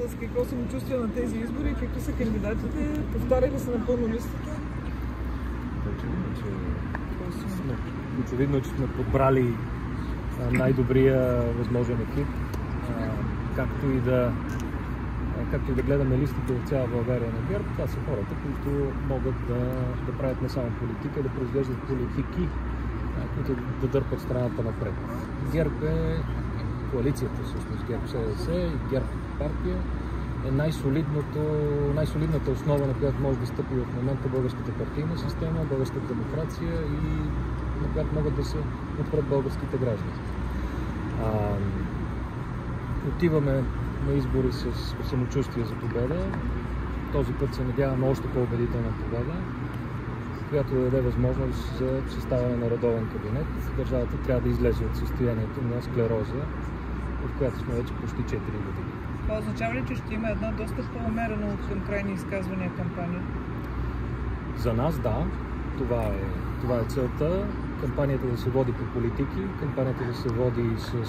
с какво самочувствие на тези избори, какви са кандидатите, повтаряли са напълно листата? Очевидно, че сме подбрали най-добрия възможен екип, както и да гледаме листите в цяла България на ГЕРБ. Това са хората, които могат да правят не само политика, да произвеждат политики, които да дърпат страната напред. ГЕРБ е коалицията, всъщност ГЕРБ-СДС и ГЕРБ партия е най-солидната основа, на която може да стъпи в момента българската партийна система, българската демокрация и на която могат да се отпрат българските граждани. Отиваме на избори с самочувствие за победа. Този път се надяваме още по-убедителна победа, която да даде възможност за съставяне на редовен кабинет. Държавата трябва да излезе от състоянието на склероза, в която сме вече почти 4 години. Това означава ли, че ще има една доста по-умерена от към крайни изказвания кампания? За нас да, това е целта. Кампанията да се води по политики, кампанията да се води с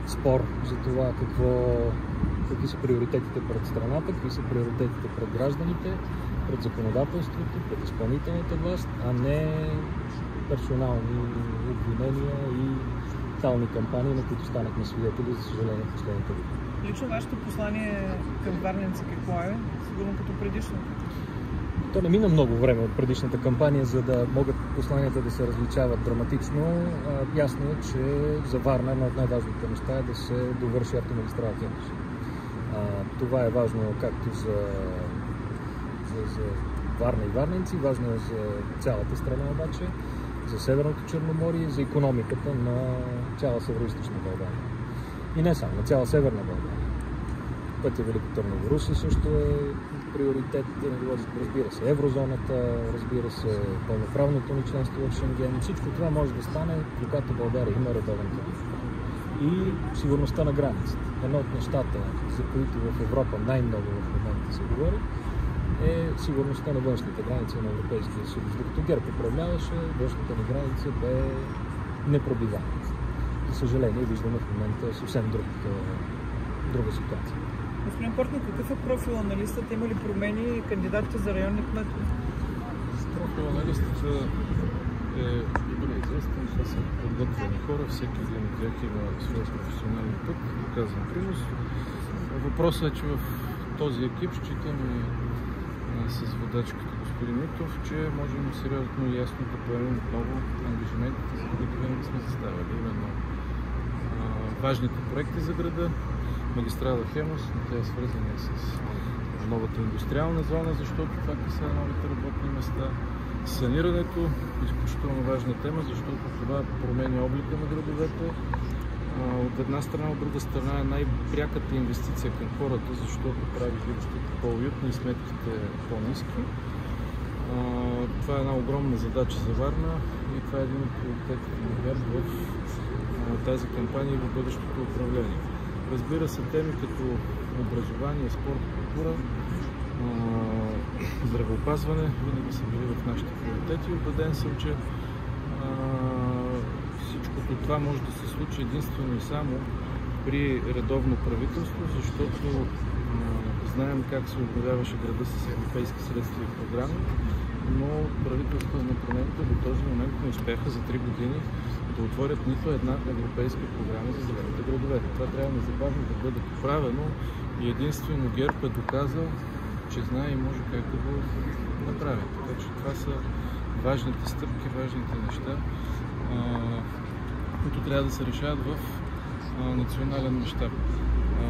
спор за това какви са приоритетите пред страната, какви са приоритетите пред гражданите, пред законодателството, пред изпълнителната власт, а не персонални обвинения и тални кампании, на които станахме свидетели, за съжаление, в последните години. Лично вашето послание към варненци какво е? Сигурно като предишното. То не мина много време от предишната кампания, за да могат посланията да се различават драматично. Ясно е, че за Варна една от най-важните неща е да се довърши автомагистрала Хемус. Това е важно както за Варна и варненци, важно е за цялата страна обаче, за Северното Черноморие, за икономиката на цяла Североизточна България. И не само, на цяла Северна България. Пътя Велико Търново Русе също е приоритет, разбира се, еврозоната, разбира се, пълноправното ни членство в Шенген. Всичко това може да стане, когато България има редовен кабинет. И сигурността на границите. Едно от нещата, за които в Европа най-много в момента се говори, е сигурността на външните граници на Европейския съюз. Докато ГЕРБ управляваше, външната ни граница бе непробивана. За съжаление, виждаме в момента съвсем друга ситуация. Господин Портник, какъв е профила на листата? Има ли промени кандидатите за районни кметове? Профила на листата е добре известен. Това са подготвени хора. Всеки един от тях има своя професионален път, доказан принос. Въпросът е, че в този екип считам и с водачката господин Митов, че можем сериозно и ясно да поемем отново ангажиментите, за които винаги сме заставили. Именно важните проекти за града, магистрала Хемус, но тя е свързана с новата индустриална зона, защото това касае новите работни места. Санирането е изключително важна тема, защото това променя облика на градовете. От една страна, от друга страна е най-пряката инвестиция към хората, защото прави жилищата по-уютни и сметките по-ниски. Това е една огромна задача за Варна и това е един от приоритетите на ГЕРБ в тази кампания и в бъдещото управление. Разбира се, теми като образование, спорт, култура, здравеопазване винаги са били в нашите приоритети. Убеден съм, че всичкото това може да се случи единствено и само при редовно правителство, защото знаем как се обновяваше града с европейски средства и програми, но правителството на промените до този момент не успяха за 3 години да отворят нито една европейска програма за зелените градове. Това трябва незабавно да бъде поправено и единствено ГЕРБ е доказал, че знае и може как да го направи. Така че това са важните стъпки, важните неща, които трябва да се решават в национален мащаб.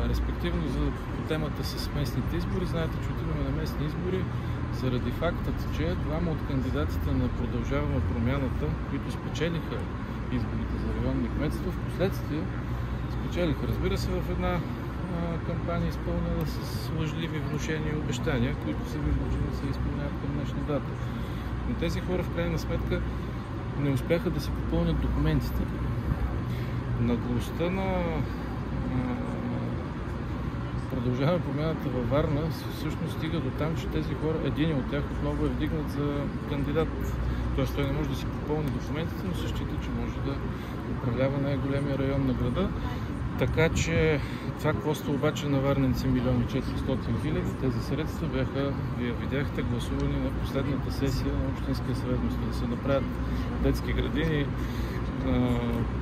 Респективно за темата с местните избори, знаете, че отиваме на местни избори заради фактът, че двама от кандидатите на Продължаваме промяната, които спечелиха изборите за районни кметства, в последствие спечелиха, разбира се, в една кампания, изпълнена с лъжливи внушения и обещания, които се вижда, че не се изпълняват към днешна дата. Но тези хора в крайна сметка не успяха да си попълнят документите. Наглостта на Продължаваме промяната във Варна всъщност стига до там, че тези хора, един от тях отново е вдигнат за кандидат. Тоест той не може да си попълни документите, но се счита, че може да управлява най-големия район на града. Така че това коста обаче на варненци 1 400 000. Тези средства бяха, вие видяхте, гласувани на последната сесия на Общинския съвет, да се направят детски градини,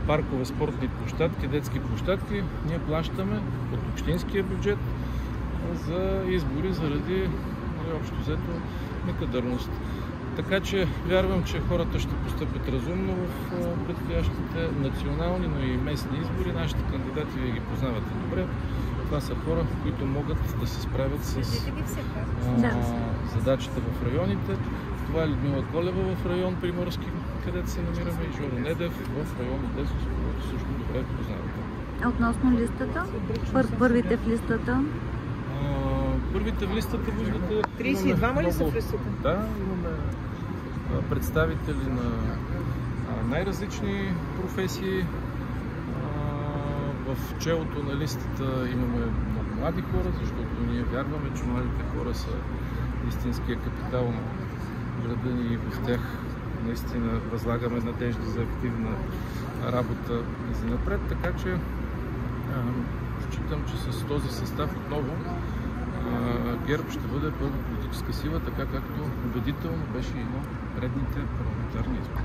паркове, спортни площадки, детски площадки. Ние плащаме от общинския бюджет за избори заради общо взето некадърност. Така че вярвам, че хората ще постъпят разумно в предстоящите национални, но и местни избори. Нашите кандидати, вие ги познавате добре. Това са хора, които могат да се справят с задачите в районите. Това е Людмила Колева в район Приморски, където се намираме, и Жоро Недев в район Одесо, който също добре познавате. А относно листата? Първите в листата? Първите в листата виждате... 32 ли са в листата? Да, имаме представители на най-различни професии. В челото на листата имаме много млади хора, защото ние вярваме, че младите хора са истинския капитал на града ни и в тях наистина възлагаме надежди за активна работа за напред. Така че считам, че с този състав отново ГЕРБ ще бъде първа политическа сила, така както убедително беше и на предните парламентарни избори.